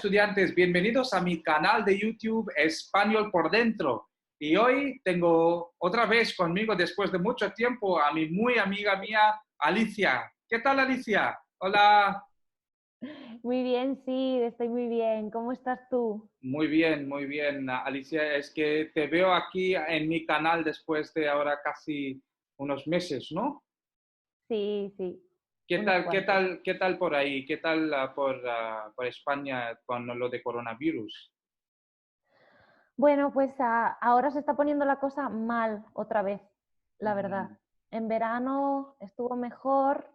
estudiantes, bienvenidos a mi canal de YouTube Español por Dentro. Y hoy tengo otra vez conmigo, después de mucho tiempo, a mi muy amiga mía, Alicia. ¿Qué tal, Alicia? Hola. Muy bien, sí, estoy muy bien. ¿Cómo estás tú? Muy bien, muy bien. Alicia, es que te veo aquí en mi canal después de ahora casi unos meses, ¿no? Sí, sí, ¿Qué unos tal, qué cuantos. tal, qué tal por ahí? ¿Qué tal por España con lo de coronavirus? Bueno, pues ahora se está poniendo la cosa mal otra vez, la verdad. Mm, En verano estuvo mejor,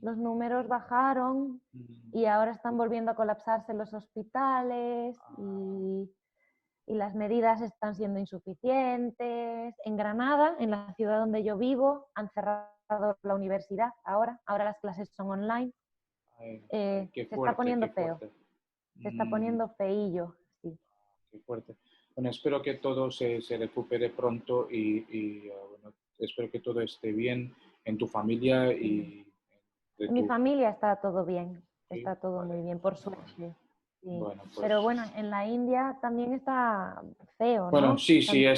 los números bajaron mm, y ahora están volviendo a colapsarse los hospitales ah, y las medidas están siendo insuficientes. En Granada, en la ciudad donde yo vivo, han cerrado la universidad ahora las clases son online. ay, ay, qué Se está fuerte, poniendo qué feo. fuerte. Se está Mm, poniendo feillo, sí. qué fuerte. Bueno, espero que todo se recupere pronto y bueno, espero que todo esté bien en tu familia Sí. y de En mi tu... familia está todo bien, Sí, está todo vale. muy bien, por Bueno, suerte. Sí. bueno, Pero pues... bueno, en la India también está feo, Bueno, ¿no? sí, sí, También,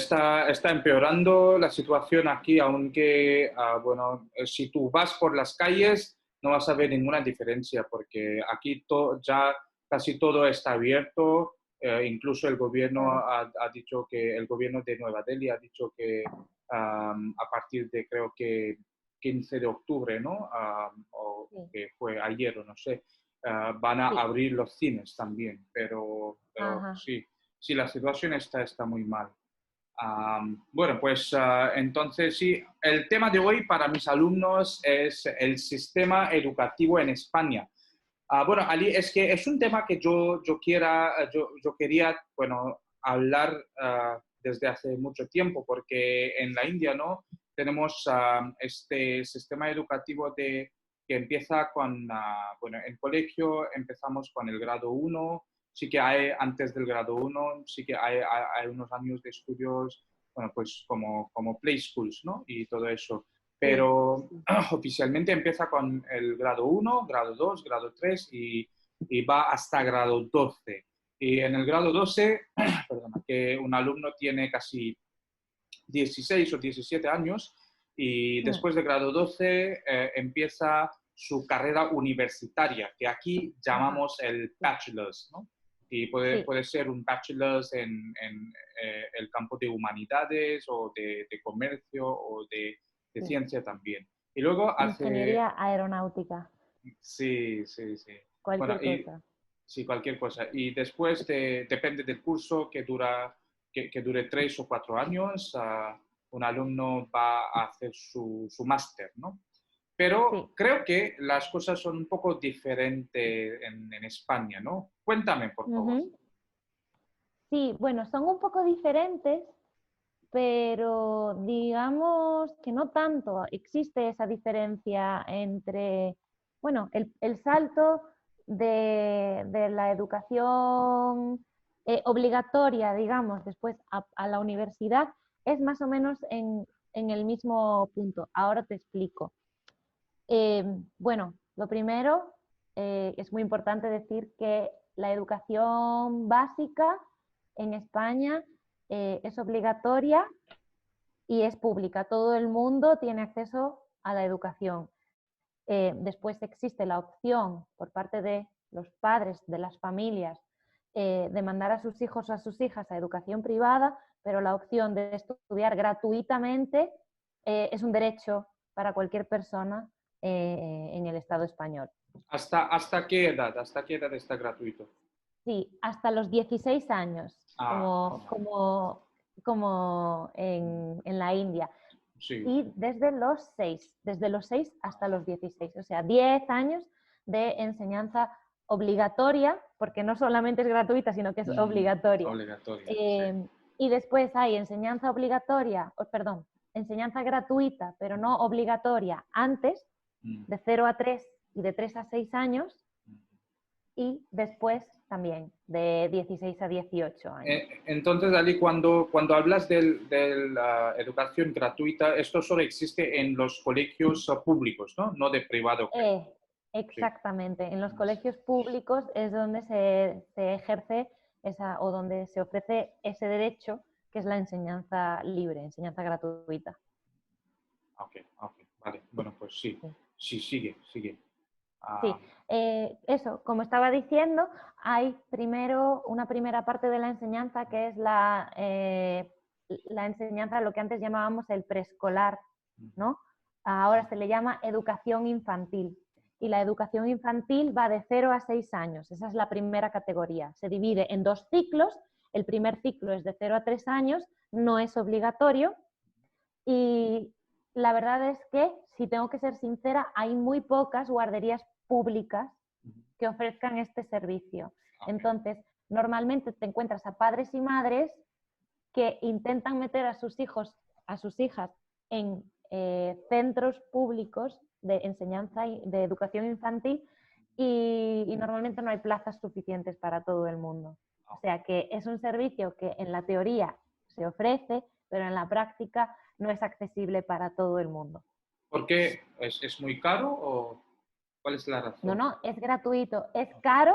está empeorando la situación aquí, aunque, bueno, si tú vas por las calles no vas a ver ninguna diferencia, porque aquí ya casi todo está abierto, incluso el gobierno claro. ha dicho que, el gobierno de Nueva Delhi ha dicho que a partir de creo que 15 de octubre, ¿no? O Sí, que fue ayer o no sé, van a sí. abrir los cines también, pero Ajá. sí. Sí, la situación está muy mal. Bueno, pues entonces sí, el tema de hoy para mis alumnos es el sistema educativo en España. Bueno, Ali, es que es un tema que yo quería, bueno, hablar desde hace mucho tiempo, porque en la India, ¿no? Tenemos este sistema educativo que empieza con, bueno, en colegio empezamos con el grado uno, sí que hay, antes del grado uno sí que hay unos años de estudios, bueno, pues como play schools, ¿no? Y todo eso, Sí, pero sí. oficialmente empieza con el grado uno, grado 2, grado 3 y va hasta grado 12. Y en el grado 12, perdona, que un alumno tiene casi 16 o 17 años y Mm, después de grado 12 empieza su carrera universitaria, que aquí ajá. llamamos el Sí, bachelor's, ¿no? Y sí. puede ser un bachelor's en el campo de humanidades o de comercio o de Sí. ciencia también. Y luego hace, Ingeniería aeronáutica, sí, sí, sí. Bueno, cualquier y cosa. sí, cualquier cosa. Y después depende del curso que dure 3 o 4 años, un alumno va a hacer su máster, ¿no? Sí. Pero creo que las cosas son un poco diferentes en España, ¿no? Cuéntame, por favor. Ujú. Sí, bueno, son un poco diferentes, pero digamos que no tanto. Existe esa diferencia entre, bueno, el salto de la educación obligatoria, digamos, después a la universidad, es más o menos en el mismo punto. Ahora te explico. Eh, bueno, lo primero, es muy importante decir que la educación básica en España es obligatoria y es pública. Todo el mundo tiene acceso a la educación. Después existe la opción por parte de los padres, de las familias, de mandar a sus hijos o a sus hijas a educación privada, pero la opción de estudiar gratuitamente es un derecho para cualquier persona en el Estado español. ¿Hasta qué edad? ¿Hasta qué edad está gratuito? Sí, hasta los 16 años, Ah, como, genial. como, como en la India. Sí. Y desde los 6 hasta los 16, o sea, 10 años de enseñanza obligatoria, porque no solamente es gratuita, sino que es Mm, obligatoria. obligatoria, sí. Eh, y después hay enseñanza obligatoria, perdón, enseñanza gratuita, pero no obligatoria, antes, Mm, de 0 a 3 y de 3 a 6 años, mm. y después también de 16 a 18 años. Entonces, Ali, cuando hablas de la educación gratuita, esto solo existe en los colegios públicos, ¿no? No de privado, creo. Eh, Exactamente. En los Sí. colegios públicos es donde se ejerce o donde se ofrece ese derecho que es la enseñanza libre, enseñanza gratuita. Ok, ok, vale. Bueno, pues sí, Sí. sí, sigue, sigue. Sí, Ah, eso, como estaba diciendo, hay primero una primera parte de la enseñanza que es la enseñanza, lo que antes llamábamos el preescolar, ¿no? Ahora se le llama educación infantil. Y la educación infantil va de 0 a 6 años, esa es la primera categoría. Se divide en 2 ciclos, el primer ciclo es de 0 a 3 años, no es obligatorio y la verdad es que, si tengo que ser sincera, hay muy pocas guarderías públicas que ofrezcan este servicio. ok. Entonces, normalmente te encuentras a padres y madres que intentan meter a sus hijos, a sus hijas en centros públicos de enseñanza y de educación infantil y normalmente no hay plazas suficientes para todo el mundo. O sea que es un servicio que en la teoría se ofrece, pero en la práctica no es accesible para todo el mundo. ¿Por qué? Es muy caro o cuál es la No, razón? no, es gratuito. Es Ok. caro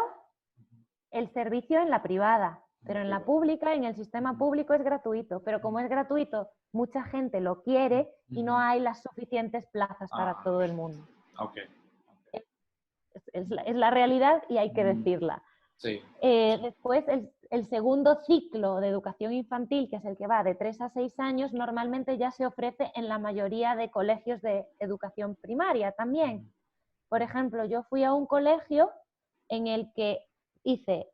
el servicio en la privada, En la pero en la privada. pública, en el sistema público es gratuito. Pero como es gratuito, mucha gente lo quiere y no hay las suficientes plazas para Ah, todo el mundo. ok. Es la realidad y hay que decirla. Sí, Después, el segundo ciclo de educación infantil, que es el que va de 3 a 6 años, normalmente ya se ofrece en la mayoría de colegios de educación primaria también. Por ejemplo, yo fui a un colegio en el que hice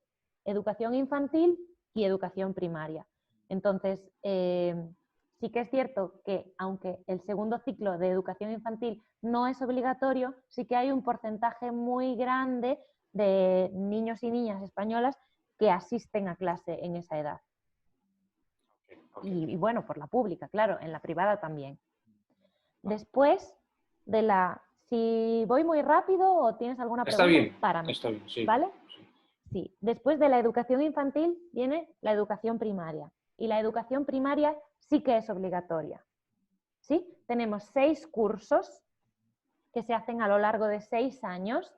educación infantil y educación primaria. Entonces, sí que es cierto que aunque el segundo ciclo de educación infantil no es obligatorio, sí que hay un porcentaje muy grande de niños y niñas españolas que asisten a clase en esa edad. ok. Y bueno, por la pública, claro, en la privada también. Después de la... Si voy muy rápido o tienes alguna pregunta, párame, Está bien, sí. ¿vale? Sí. Sí. Después de la educación infantil viene la educación primaria. Y la educación primaria sí que es obligatoria. ¿Sí? Tenemos 6 cursos que se hacen a lo largo de 6 años,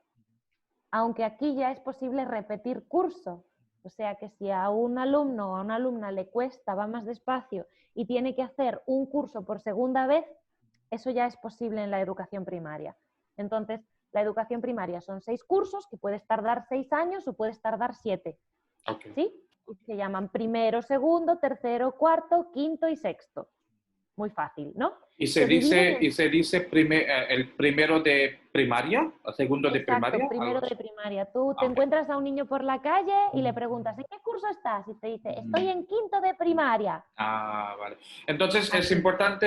aunque aquí ya es posible repetir curso. O sea que si a un alumno o a una alumna le cuesta, va más despacio y tiene que hacer un curso por segunda vez, eso ya es posible en la educación primaria. Entonces, la educación primaria son 6 cursos que puedes tardar 6 años o puedes tardar 7. Ok. ¿Sí? Y se llaman primero, segundo, tercero, cuarto, quinto y sexto. Muy fácil, ¿no? Se dividen en... Y se dice el primero de primaria, el segundo de Exacto, primaria, algo primero así. de primaria. Tú te Ok. encuentras a un niño por la calle y le preguntas, ¿en qué curso estás? Y te dice, estoy en quinto de primaria. Ah, vale. Entonces Así. es importante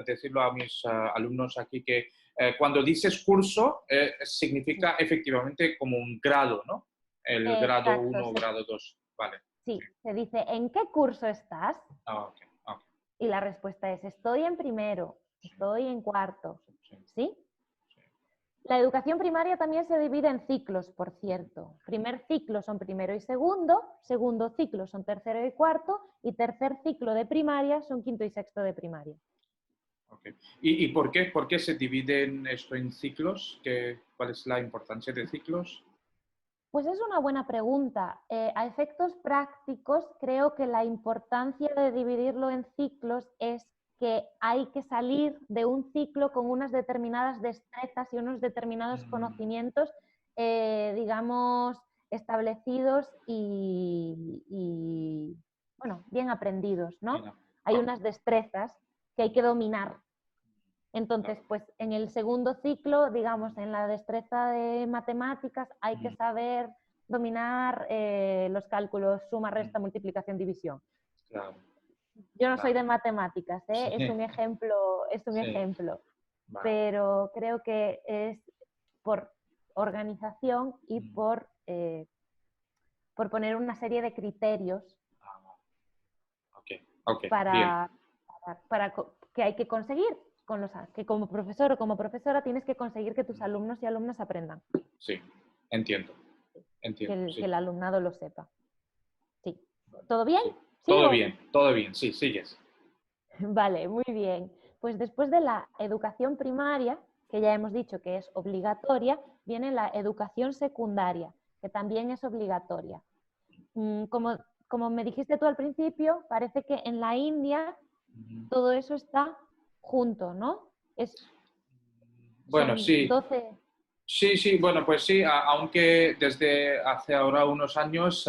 decirlo a mis alumnos aquí que cuando dices curso significa efectivamente como un grado, ¿no? El grado Exacto. uno, grado 2. Vale. Sí, se dice, ¿en qué curso estás? Ah, ok, ok. Y la respuesta es, estoy en primero, Sí, estoy en cuarto. sí, ¿Sí? sí. La educación primaria también se divide en ciclos, por cierto. Primer ciclo son primero y segundo ciclo son tercero y cuarto, y tercer ciclo de primaria son quinto y sexto de primaria. Ok. ¿Y por qué se dividen esto en ciclos? ¿Cuál es la importancia de ciclos? Pues es una buena pregunta. A efectos prácticos, creo que la importancia de dividirlo en ciclos es que hay que salir de un ciclo con unas determinadas destrezas y unos determinados conocimientos, digamos, establecidos y, bueno, bien aprendidos, ¿no? Mira, Hay ok, unas destrezas que hay que dominar. Entonces, claro. pues en el segundo ciclo, digamos, en la destreza de matemáticas, hay que Mm, saber dominar los cálculos suma, mm, resta, multiplicación, división. claro, Yo no soy claro. de matemáticas, ¿eh? Sí, Es un sí, ejemplo, vale. pero creo que es por organización y Mm, por poner una serie de criterios ah, ok, ok, bien. para, que hay que conseguir con que como profesor o como profesora tienes que conseguir que tus Mm, alumnos y alumnas aprendan, sí, entiendo, entiendo, que sí. el alumnado lo sepa. Sí. Vale, ¿Todo bien? sí. ¿Sigo? Todo bien, sí, sigues. Vale, muy bien. Pues después de la educación primaria que ya hemos dicho que es obligatoria, viene la educación secundaria, que también es obligatoria. Como me dijiste tú al principio, parece que en la India todo eso está junto, ¿no? Bueno, Son sí. 12... Sí, sí, bueno, pues sí, aunque desde hace ahora unos años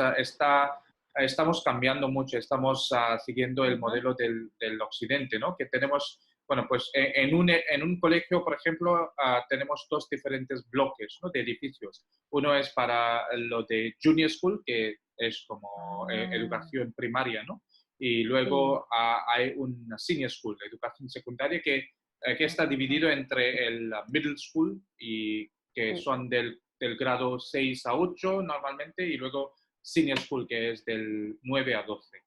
estamos cambiando mucho, estamos siguiendo el modelo del occidente, ¿no? Que tenemos, bueno, pues en un colegio, por ejemplo, tenemos dos diferentes bloques, ¿no? De edificios. Uno es para lo de junior school, que es como educación primaria, ¿no? Y luego hay una senior school, educación secundaria, que está dividido entre el middle school y que son del grado 6 a 8 normalmente, y luego senior school, que es del 9 a 12.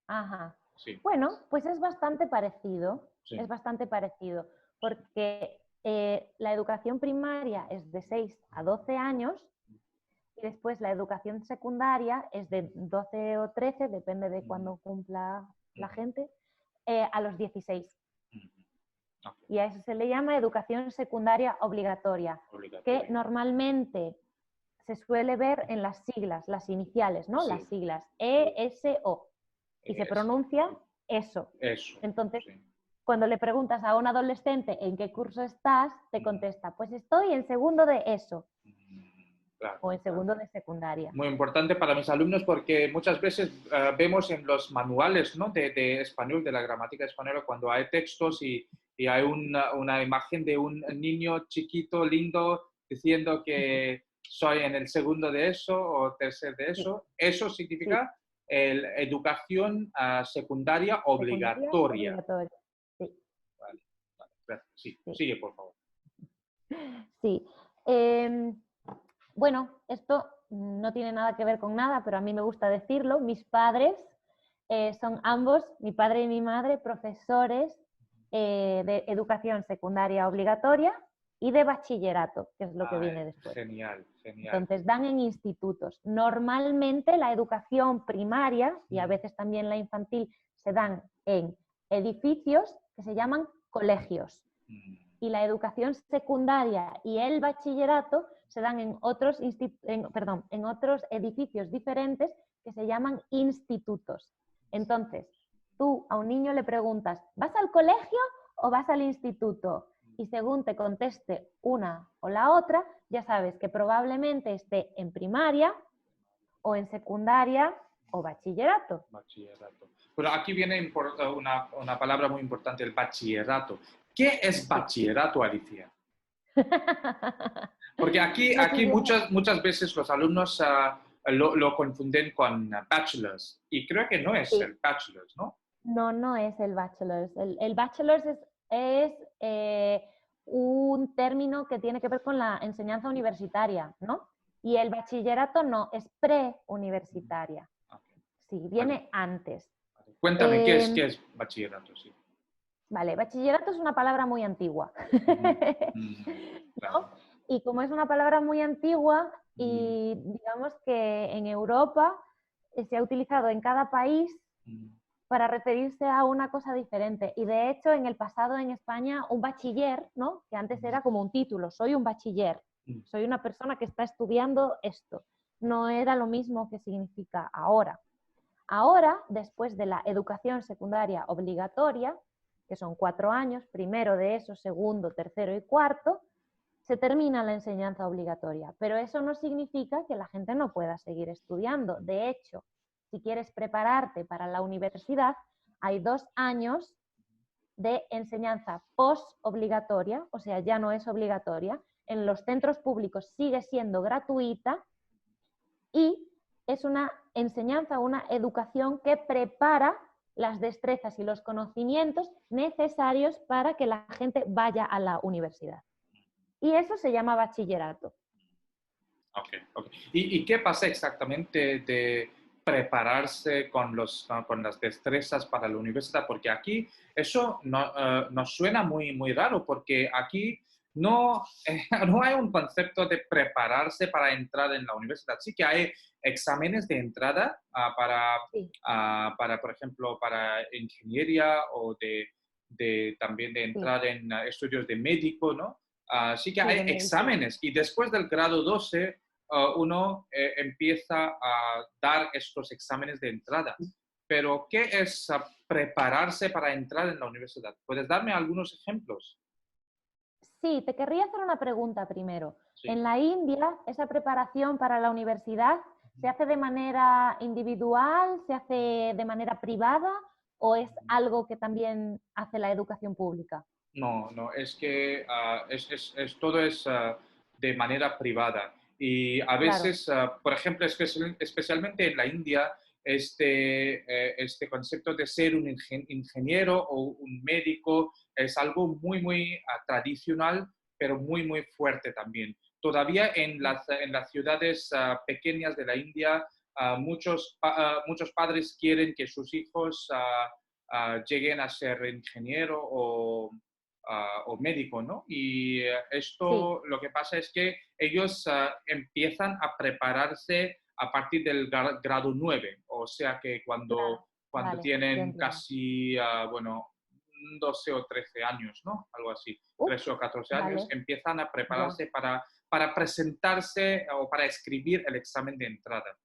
Ajá. Sí. Bueno, pues es bastante parecido, Sí. es bastante parecido, porque la educación primaria es de 6 a 12 años y después la educación secundaria es de 12 o 13, depende de cuándo cumpla la gente, a los 16. Okay. Y a eso se le llama educación secundaria obligatoria, que normalmente se suele ver en las siglas, las iniciales, ¿no? Sí. Las siglas ESO. Y se pronuncia eso. Eso. Entonces, cuando le preguntas a un adolescente en qué curso estás, te contesta, pues estoy en segundo de eso. Claro, o en segundo de secundaria. Muy importante para mis alumnos porque muchas veces vemos en los manuales, ¿no? de español, de la gramática española, cuando hay textos y hay una imagen de un niño chiquito, lindo, diciendo que soy en el segundo de eso o tercer de eso. Sí. Eso significa educación secundaria obligatoria. Sí. Vale, gracias. Sí, sigue, por favor. Sí. Bueno, esto no tiene nada que ver con nada, pero a mí me gusta decirlo. Mis padres son ambos, mi padre y mi madre, profesores de educación secundaria obligatoria y de bachillerato, que es lo que viene después. Genial, genial. Entonces dan en institutos. Normalmente la educación primaria y a veces también la infantil se dan en edificios que se llaman colegios. Y la educación secundaria y el bachillerato se dan en otros edificios diferentes que se llaman institutos. Entonces, tú a un niño le preguntas, ¿vas al colegio o vas al instituto? Y según te conteste una o la otra, ya sabes que probablemente esté en primaria o en secundaria o bachillerato. Bachillerato. Pero aquí viene una palabra muy importante, el bachillerato. ¿Qué es bachillerato, Alicia? Porque aquí muchas veces los alumnos lo confunden con bachelors y creo que no es el bachelors, ¿no? No es el bachelors. El bachelors es un término que tiene que ver con la enseñanza universitaria, ¿no? Y el bachillerato no, es preuniversitaria. Sí, viene antes. Cuéntame, ¿qué es bachillerato? Sí. Vale, bachillerato es una palabra muy antigua. Claro. ¿No? Y como es una palabra muy antigua y digamos que en Europa se ha utilizado en cada país para referirse a una cosa diferente. Y de hecho, en el pasado en España, un bachiller, ¿no? Que antes era como un título, soy un bachiller, soy una persona que está estudiando esto. No era lo mismo que significa ahora. Ahora, después de la educación secundaria obligatoria, que son 4 años, primero de eso, segundo, tercero y cuarto, se termina la enseñanza obligatoria. Pero eso no significa que la gente no pueda seguir estudiando. De hecho, si quieres prepararte para la universidad, hay 2 años de enseñanza post-obligatoria, o sea, ya no es obligatoria. En los centros públicos sigue siendo gratuita y es una enseñanza, una educación que prepara las destrezas y los conocimientos necesarios para que la gente vaya a la universidad. Y eso se llama bachillerato. Ok. ¿Y qué pasa exactamente de prepararse con las destrezas para la universidad? Porque aquí eso nos suena muy raro, porque aquí no hay un concepto de prepararse para entrar en la universidad. Sí que hay exámenes de entrada para, por ejemplo, para ingeniería o también de entrar en estudios de médico, ¿no? Sí que Sí, hay de medicina. exámenes y después del grado 12 uno empieza a dar estos exámenes de entrada. Pero, ¿qué es prepararse para entrar en la universidad? ¿Puedes darme algunos ejemplos? Sí, te querría hacer una pregunta primero. Sí. En la India, ¿esa preparación para la universidad se hace de manera individual, se hace de manera privada o es algo que también hace la educación pública? No, no, es que todo es de manera privada. Y a Claro, veces, por ejemplo, especialmente en la India, este concepto de ser un ingeniero o un médico es algo muy, muy tradicional, pero muy, muy fuerte también. Todavía en las ciudades pequeñas de la India, muchos padres quieren que sus hijos lleguen a ser ingeniero o médico, ¿no? Y sí, esto lo que pasa es que ellos empiezan a prepararse a partir del grado 9, o sea que claro. cuando Vale, ya tienen entiendo. casi, bueno, 12 o 13 años, ¿no? Algo así, Uf, 13 o 14 años, vale, empiezan a ya, prepararse para presentarse o para escribir el examen de entrada.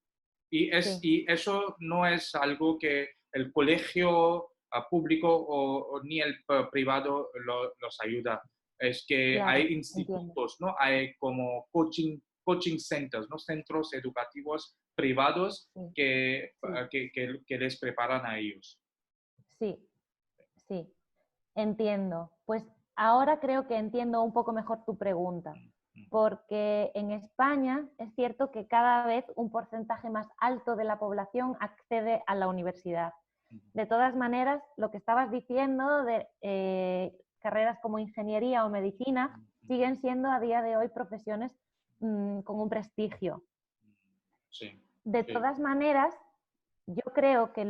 sí, Y eso no es algo que el colegio público ni el privado los ayuda. Es que hay claro, entiendo. institutos, ¿no? Hay como coaching centers, ¿no? Centros educativos privados Sí, que, sí, que les preparan a ellos. sí, sí, entiendo. Pues ahora creo que entiendo un poco mejor tu pregunta, porque en España es cierto que cada vez un porcentaje más alto de la población accede a la universidad. De todas maneras, lo que estabas diciendo de carreras como ingeniería o medicina siguen siendo a día de hoy profesiones con un prestigio. Sí, De sí. todas maneras, yo creo que,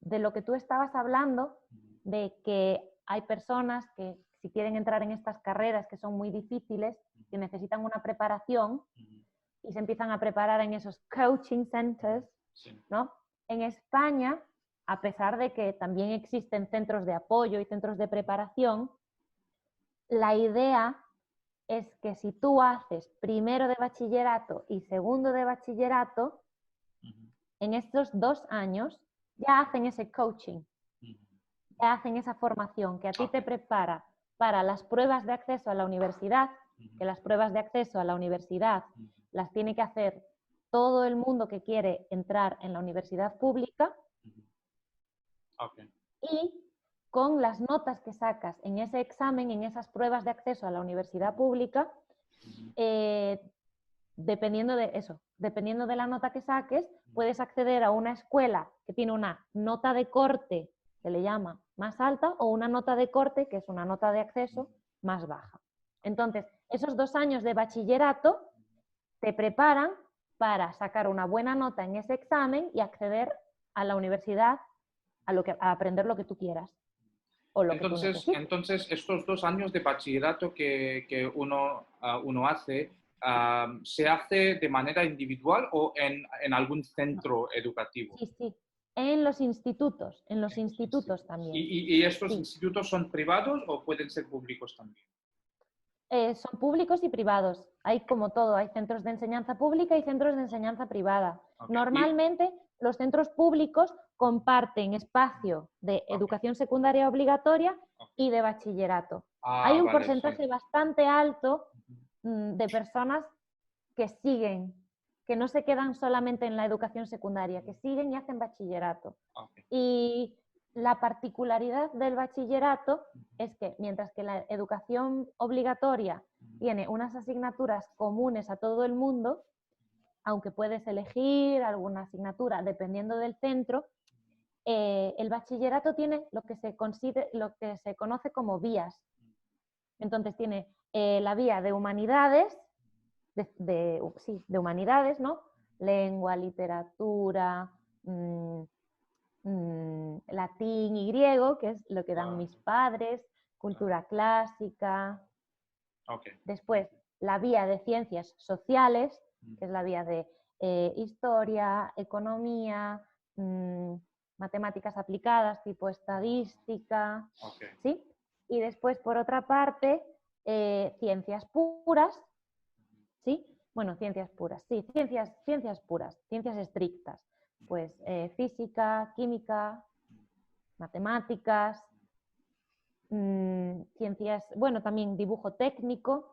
de lo que tú estabas hablando, de que hay personas que si quieren entrar en estas carreras que son muy difíciles, que necesitan una preparación y se empiezan a preparar en esos coaching centers, Sí. ¿no? En España, a pesar de que también existen centros de apoyo y centros de preparación, la idea es que si tú haces primero de bachillerato y segundo de bachillerato, en estos 2 años ya hacen ese coaching, ya hacen esa formación que a ti Ok. te prepara para las pruebas de acceso a la universidad, que las pruebas de acceso a la universidad las tiene que hacer todo el mundo que quiere entrar en la universidad pública Ok. y con las notas que sacas en ese examen, en esas pruebas de acceso a la universidad pública, eh, dependiendo de eso, dependiendo de la nota que saques, puedes acceder a una escuela que tiene una nota de corte, que le llama, más alta, o una nota de corte, que es una nota de acceso, más baja. Entonces, esos 2 años de bachillerato te preparan para sacar una buena nota en ese examen y acceder a la universidad a aprender lo que tú quieras o lo que tú necesites. Entonces, estos 2 años de bachillerato que uno hace, ¿se hace de manera individual o en algún No. centro educativo? Sí, sí. En los institutos también. Y estos Sí, institutos son privados o pueden ser públicos también? son públicos y privados. Hay como todo, hay centros de enseñanza pública y centros de enseñanza privada. Okay. Normalmente los centros públicos comparten espacio de Okay. educación secundaria obligatoria Okay. y de bachillerato. Hay Ah, un vale, sí. porcentaje bastante alto de personas que siguen, que no se quedan solamente en la educación secundaria, que siguen y hacen bachillerato. Okay. Y la particularidad del bachillerato es que mientras que la educación obligatoria tiene unas asignaturas comunes a todo el mundo, aunque puedes elegir alguna asignatura dependiendo del centro, el bachillerato tiene lo que se conoce como vías. Entonces tiene la vía de humanidades, sí, de humanidades, ¿no? Lengua, literatura, latín y griego, que es lo que dan mis padres, cultura clásica. Okay. Después, la vía de ciencias sociales, que es la vía de historia, economía, matemáticas aplicadas, tipo estadística, Okay. ¿sí? Y después, por otra parte, ciencias puras, ¿sí? Bueno, ciencias puras, sí, ciencias puras, ciencias estrictas, pues física, química, matemáticas, ciencias, bueno, también dibujo técnico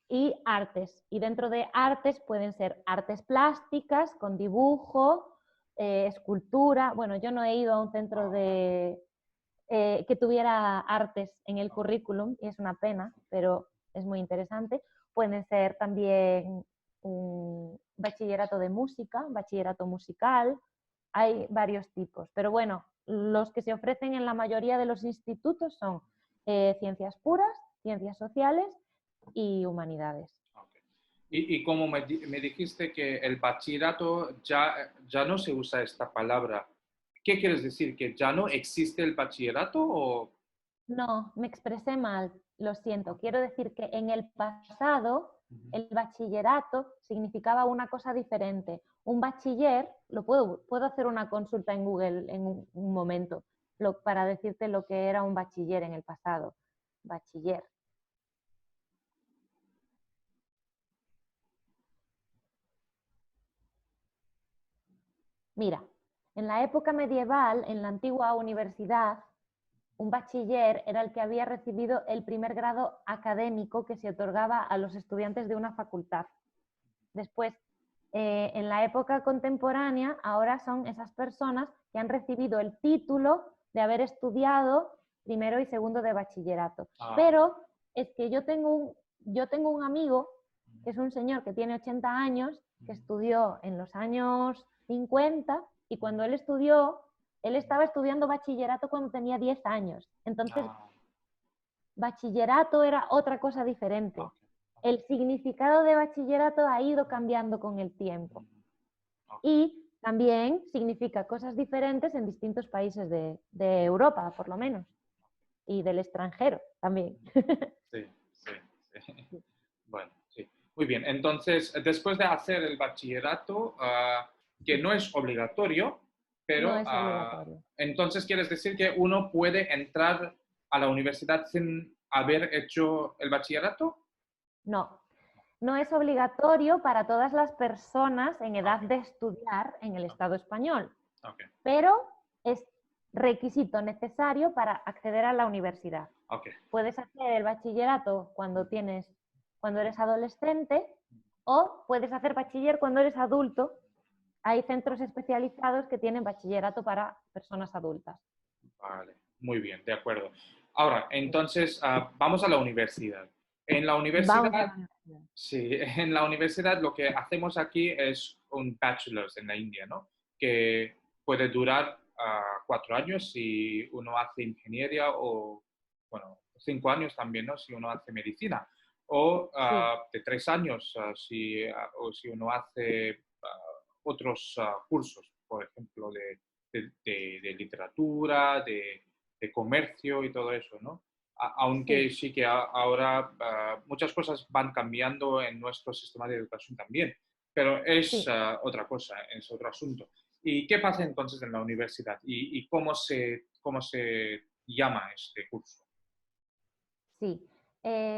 y artes. Y dentro de artes pueden ser artes plásticas con dibujo, escultura. Bueno, yo no he ido a un centro que tuviera artes en el currículum y es una pena, pero es muy interesante. Pueden ser también un bachillerato de música, bachillerato musical, hay varios tipos, pero bueno, los que se ofrecen en la mayoría de los institutos son ciencias puras, ciencias sociales y humanidades. Ok. Y como me dijiste que el bachillerato ya no se usa esta palabra, ¿qué quieres decir? ¿Que ya no existe el bachillerato o...? No, me expresé mal, lo siento. Quiero decir que en el pasado el bachillerato significaba una cosa diferente. Un bachiller, puedo hacer una consulta en Google en un momento para decirte lo que era un bachiller en el pasado. Bachiller. Mira, en la época medieval, en la antigua universidad, un bachiller era el que había recibido el primer grado académico que se otorgaba a los estudiantes de una facultad. Después, en la época contemporánea, ahora son esas personas que han recibido el título de haber estudiado primero y segundo de bachillerato. Pero es que yo tengo un amigo, que es un señor que tiene 80 años, que estudió en los años 50 y cuando él estaba estudiando bachillerato cuando tenía 10 años. Entonces, bachillerato era otra cosa diferente. El significado de bachillerato ha ido cambiando con el tiempo. Y también significa cosas diferentes en distintos países de Europa, por lo menos. Y del extranjero también. Sí, sí, sí. Bueno, sí. Muy bien. Entonces, después de hacer el bachillerato, que no es obligatorio, pero No es obligatorio. entonces quieres decir que uno puede entrar a la universidad sin haber hecho el bachillerato? No, no es obligatorio para todas las personas en edad de estudiar en el Estado español, pero es requisito necesario para acceder a la universidad. Puedes hacer el bachillerato cuando eres adolescente o puedes hacer bachiller cuando eres adulto. Hay centros especializados que tienen bachillerato para personas adultas. Vale, muy bien, de acuerdo. Ahora, entonces, vamos a la universidad. En la universidad, Vamos a la universidad. sí, en la universidad lo que hacemos aquí es un bachelor's en la India, ¿no? Que puede durar 4 años si uno hace ingeniería o, bueno, 5 años también, ¿no? Si uno hace medicina. O de 3 años o si uno hace otros cursos, por ejemplo, de literatura, de comercio y todo eso, ¿no? Aunque sí que ahora muchas cosas van cambiando en nuestro sistema de educación también, pero es otra cosa, es otro asunto. ¿Y qué pasa entonces en la universidad? ¿Y cómo se llama este curso? Sí.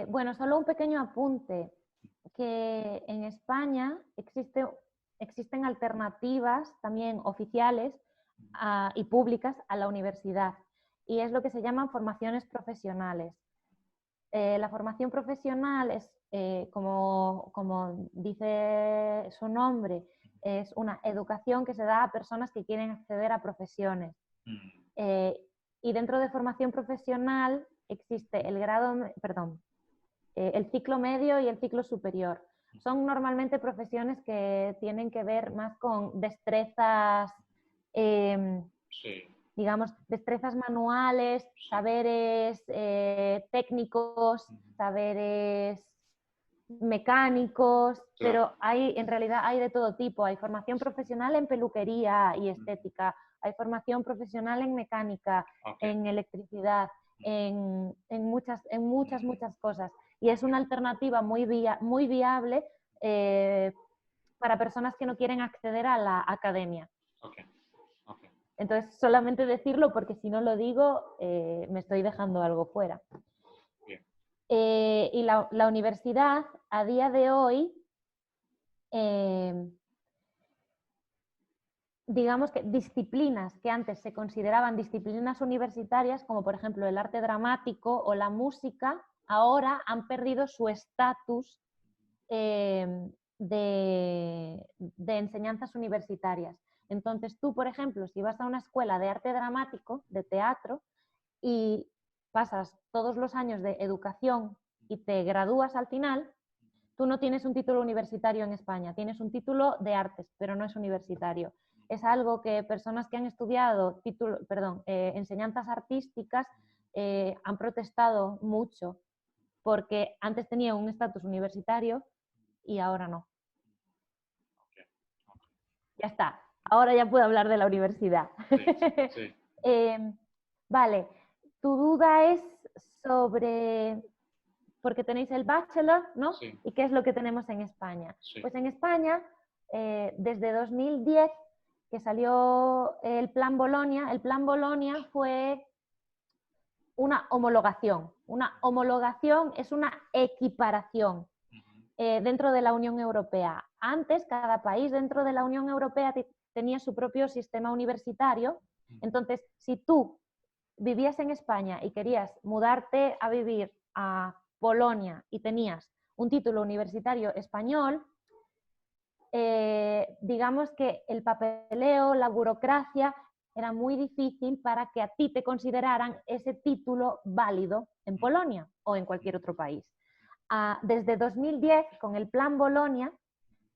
Bueno, solo un pequeño apunte, que en España existen alternativas también oficiales y públicas a la universidad, y es lo que se llaman formaciones profesionales. La formación profesional es, como dice su nombre, es una educación que se da a personas que quieren acceder a profesiones. Y dentro de formación profesional existe el ciclo medio y el ciclo superior. Son normalmente profesiones que tienen que ver más con destrezas, digamos, destrezas manuales, saberes técnicos, saberes mecánicos, pero en realidad hay de todo tipo. Hay formación profesional en peluquería y estética, hay formación profesional en mecánica, en electricidad, en muchas cosas. Y es una alternativa muy viable para personas que no quieren acceder a la academia. Entonces, solamente decirlo porque si no lo digo, me estoy dejando algo fuera. Bien. Y la universidad a día de hoy, digamos que disciplinas que antes se consideraban disciplinas universitarias, como por ejemplo el arte dramático o la música, ahora han perdido su estatus de enseñanzas universitarias. Entonces tú, por ejemplo, si vas a una escuela de arte dramático, de teatro, y pasas todos los años de educación y te gradúas al final, tú no tienes un título universitario en España, tienes un título de artes, pero no es universitario. Es algo que personas que han estudiado enseñanzas artísticas han protestado mucho, porque antes tenía un estatus universitario y ahora no. Ok, ok. Ya está, ahora ya puedo hablar de la universidad. Sí, sí, Vale, tu duda es sobre, porque tenéis el bachelor, ¿no? sí, ¿Y qué es lo que tenemos en España? sí. Pues en España, desde 2010, que salió el Plan Bolonia, el Plan Bolonia fue una homologación. Una homologación es una equiparación dentro de la Unión Europea. Antes, cada país dentro de la Unión Europea tenía su propio sistema universitario. Entonces, si tú vivías en España y querías mudarte a vivir a Polonia y tenías un título universitario español, digamos que el papeleo, la burocracia era muy difícil para que a ti te consideraran ese título válido en Polonia o en cualquier otro país. Desde 2010, con el Plan Bolonia,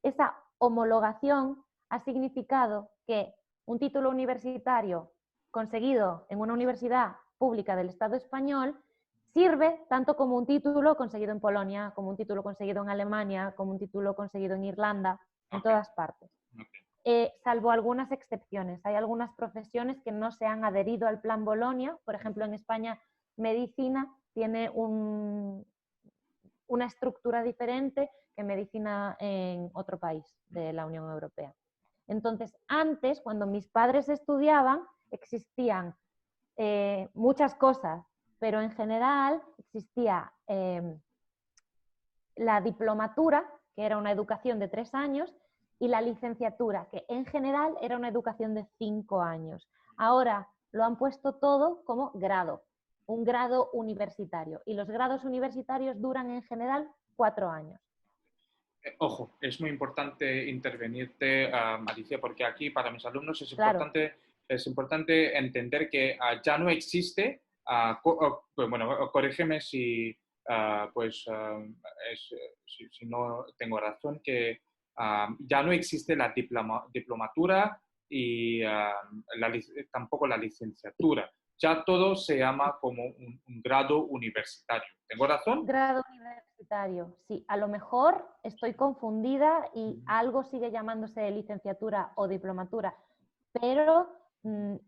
esa homologación ha significado que un título universitario conseguido en una universidad pública del Estado español sirve tanto como un título conseguido en Polonia, como un título conseguido en Alemania, como un título conseguido en Irlanda, en Ok, todas partes. ok. Salvo algunas excepciones. Hay algunas profesiones que no se han adherido al Plan Bolonia. Por ejemplo, en España, medicina tiene una estructura diferente que medicina en otro país de la Unión Europea. Entonces, antes, cuando mis padres estudiaban, existían muchas cosas, pero en general existía la diplomatura, que era una educación de 3 años, y la licenciatura, que en general era una educación de 5 años. Ahora lo han puesto todo como grado, un grado universitario, y los grados universitarios duran en general 4 años. Ojo, es muy importante intervenirte, Alicia, porque aquí para mis alumnos Claro, es importante entender que ya no existe, pues, bueno, corrígeme si, si no tengo razón, que ya no existe la diplomatura y tampoco la licenciatura. Ya todo se llama como un grado universitario. ¿Tengo razón? grado universitario, sí. A lo mejor estoy confundida y algo sigue llamándose licenciatura o diplomatura, pero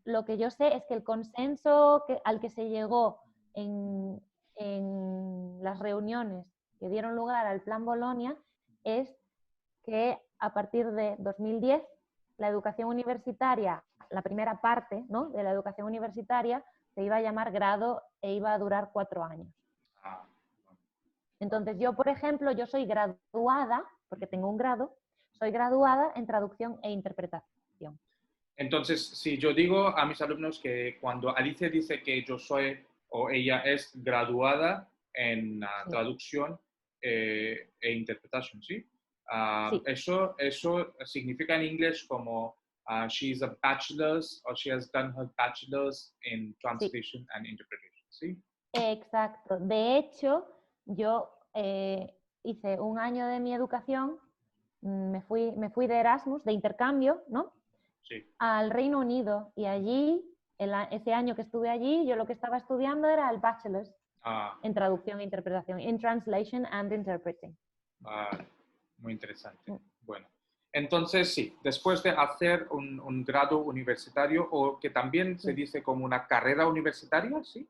lo que yo sé es que el consenso al que se llegó en las reuniones que dieron lugar al Plan Bolonia es que a partir de 2010 la educación universitaria, la primera parte, ¿no?, de la educación universitaria, se iba a llamar grado e iba a durar 4 años. Ah, Entonces yo, por ejemplo, yo soy graduada, porque tengo un grado, soy graduada en traducción e interpretación. entonces, si yo digo a mis alumnos que cuando Alicia dice que yo soy o ella es graduada en Sí, traducción e interpretación, ¿sí? sí, Eso significa en inglés como she's a bachelor's or she has done her bachelor's in sí, translation and interpretation, ¿sí? exacto. De hecho, yo hice un año de mi educación, me fui de Erasmus, de intercambio, ¿no?, Sí. al Reino Unido, y allí, ese año que estuve allí, yo lo que estaba estudiando era el bachelor's Ah, en traducción e interpretación, in translation and interpreting. vale, muy interesante. Bueno, entonces sí, después de hacer un grado universitario o que también se Sí, dice como una carrera universitaria, ¿sí?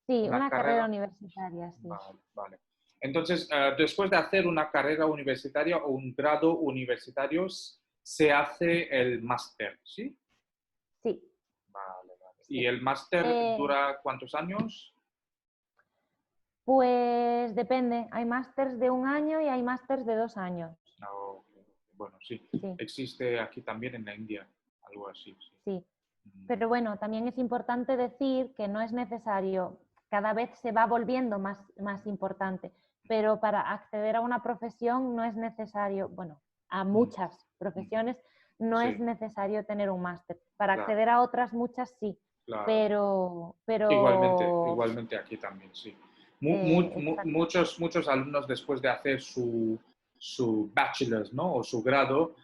sí, Una una carrera carrera. universitaria, sí. Vale, vale. Entonces, después de hacer una carrera universitaria o un grado universitario, se hace el máster, ¿sí? Sí, Vale, vale. ¿Y sí. el máster Eh, dura cuántos años? Pues depende, hay másters de 1 año y hay másters de 2 años. No, bueno, sí. Sí, Existe aquí también en la India, algo así. Sí. sí. Mm, Pero bueno, también es importante decir que no es necesario, cada vez se va volviendo más importante, pero para acceder a una profesión no es necesario, bueno, a mm, muchas mm. profesiones no es Sí, necesario tener un máster. Para claro, acceder a otras muchas sí, claro. pero Igualmente aquí también, sí. exactamente. Muchos alumnos después de hacer su bachelor's, ¿no? O su grado,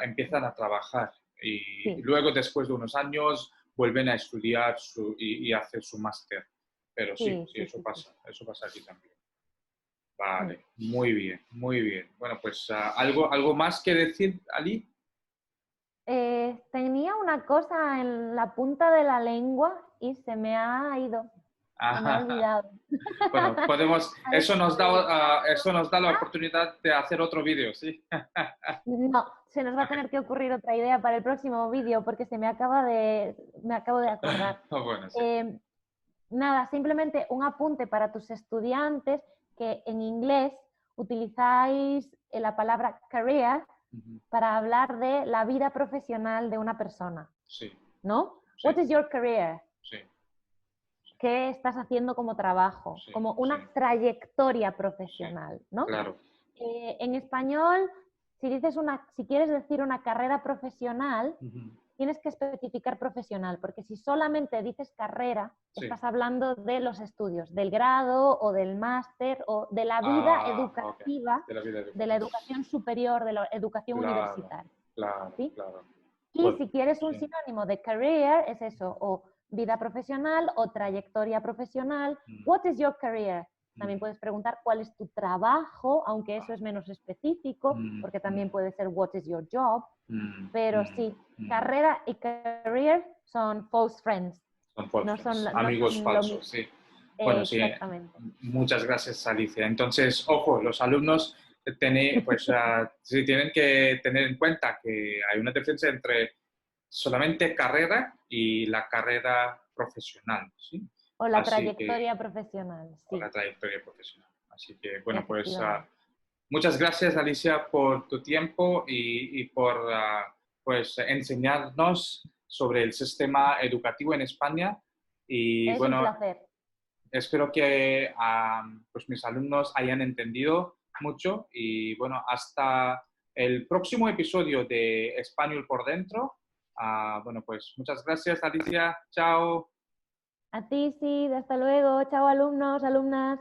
empiezan a trabajar y Sí, luego después de unos años vuelven a estudiar y hacer su máster. Pero sí, sí, sí, sí, sí, sí. eso pasa aquí también. Mm. Vale, muy bien, muy bien. Bueno, pues algo más que decir, Ali. Tenía una cosa en la punta de la lengua y se me ha ido, se me ha olvidado. Bueno, Así eso nos da la oportunidad de hacer otro vídeo, ¿sí? no, se nos va a tener que ocurrir otra idea para el próximo vídeo porque me acabo de acordar. Bueno, sí. Eh, Nada, simplemente un apunte para tus estudiantes que en inglés utilizáis la palabra career Ujú. para hablar de la vida profesional de una persona, Sí, ¿no? sí, What is your career? sí, ¿Qué estás haciendo como trabajo? sí, Como sí, una trayectoria sí, profesional, ¿no? claro. En español, si quieres decir una carrera profesional, Ujú. tienes que especificar profesional, porque si solamente dices carrera, Sí. estás hablando de los estudios, del grado o del máster o de la vida Ok. educativa, De la vida de la educativa. educación superior, de la educación Claro, universitaria, claro, ¿sí? claro. Y Bueno, si quieres un sí. sinónimo de career, es eso, o vida profesional o trayectoria profesional. Mm, What is your career? También mm, puedes preguntar cuál es tu trabajo, aunque eso ah, es menos específico, mm, porque mm, también puede ser what is your job. mm, Pero mm, sí, mm. carrera y career son false friends, Son false no son, friends, no amigos son lo falsos, mismo. sí. Bueno, sí, Exactamente. muchas gracias, Alicia. Entonces, ojo, los alumnos pues, sí tienen que tener en cuenta que hay una diferencia entre solamente carrera y la carrera profesional, ¿sí? O la Así que, trayectoria profesional, o la sí, trayectoria profesional. Así que, bueno, pues efectivamente. muchas gracias, Alicia, por tu tiempo y por pues, enseñarnos sobre el sistema educativo en España. Y Es un bueno, placer. espero que pues mis alumnos hayan entendido mucho y bueno, hasta el próximo episodio de Español por Dentro. Bueno, pues muchas gracias, Alicia. Chao. A ti, sí, hasta luego. Chao, alumnos, alumnas.